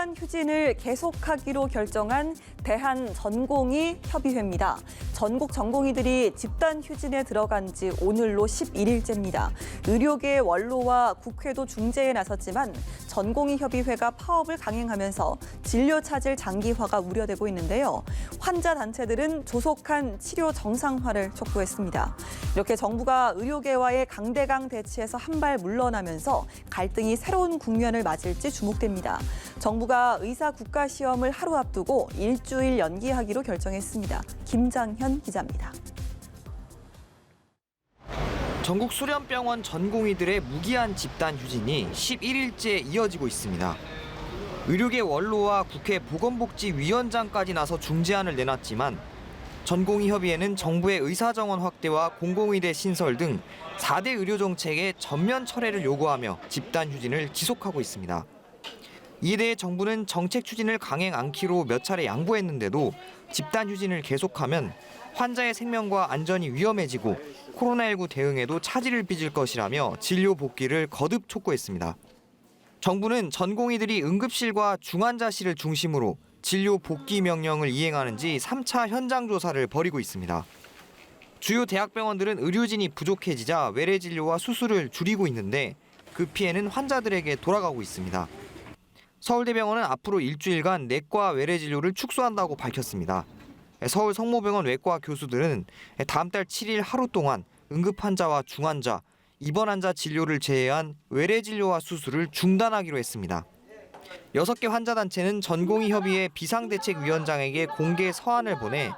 집단 휴진을 계속하기로 결정한 대한전공의협의회입니다. 전국 전공의들이 집단 휴진에 들어간 지 오늘로 11일째입니다. 의료계의 원로와 국회도 중재에 나섰지만 전공의협의회가 파업을 강행하면서 진료 차질 장기화가 우려되고 있는데요. 환자 단체들은 조속한 치료 정상화를 촉구했습니다. 이렇게 정부가 의료계와의 강대강 대치에서 한 발 물러나면서 갈등이 새로운 국면을 맞을지 주목됩니다. 정부가 의사 국가시험을 하루 앞두고 일주일 연기하기로 결정했습니다. 김장현 기자입니다. 전국 수련병원 전공의들의 무기한 집단 휴진이 11일째 이어지고 있습니다. 의료계 원로와 국회 보건복지위원장까지 나서 중재안을 내놨지만 전공의협의회는 정부의 의사정원 확대와 공공의대 신설 등 4대 의료정책의 전면 철회를 요구하며 집단 휴진을 지속하고 있습니다. 이에 대해 정부는 정책 추진을 강행 않기로 몇 차례 양보했는데도 집단 휴진을 계속하면 환자의 생명과 안전이 위험해지고 코로나19 대응에도 차질을 빚을 것이라며 진료 복귀를 거듭 촉구했습니다. 정부는 전공의들이 응급실과 중환자실을 중심으로 진료 복귀 명령을 이행하는지 3차 현장 조사를 벌이고 있습니다. 주요 대학병원들은 의료진이 부족해지자 외래 진료와 수술을 줄이고 있는데 그 피해는 환자들에게 돌아가고 있습니다. 서울대병원은 앞으로 일주일간 내과 외래 진료를 축소한다고 밝혔습니다. 서울 성모병원 외과 교수들은 다음 달 7일 하루 동안 응급 환자와 중환자, 입원 환자 진료를 제외한 외래 진료와 수술을 중단하기로 했습니다. 6개 환자단체는 전공의협의회 비상대책위원장에게 공개 서한을 보내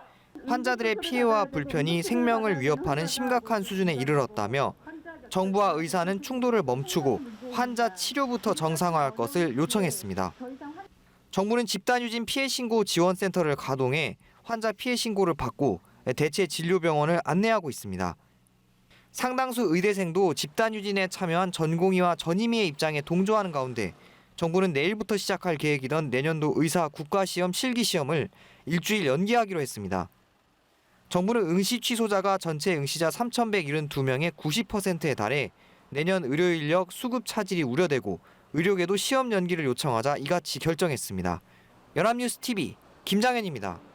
환자들의 피해와 불편이 생명을 위협하는 심각한 수준에 이르렀다며 정부와 의사는 충돌을 멈추고 환자 치료부터 정상화할 것을 요청했습니다. 정부는 집단휴진 피해신고 지원센터를 가동해 환자 피해 신고를 받고 대체 진료병원을 안내하고 있습니다. 상당수 의대생도 집단휴진에 참여한 전공의와 전임의의 입장에 동조하는 가운데 정부는 내일부터 시작할 계획이던 내년도 의사 국가시험 실기시험을 일주일 연기하기로 했습니다. 정부는 응시 취소자가 전체 응시자 3,172명의 90%에 달해 내년 의료인력 수급 차질이 우려되고 의료계도 시험 연기를 요청하자 이같이 결정했습니다. 연합뉴스 TV 김장현입니다.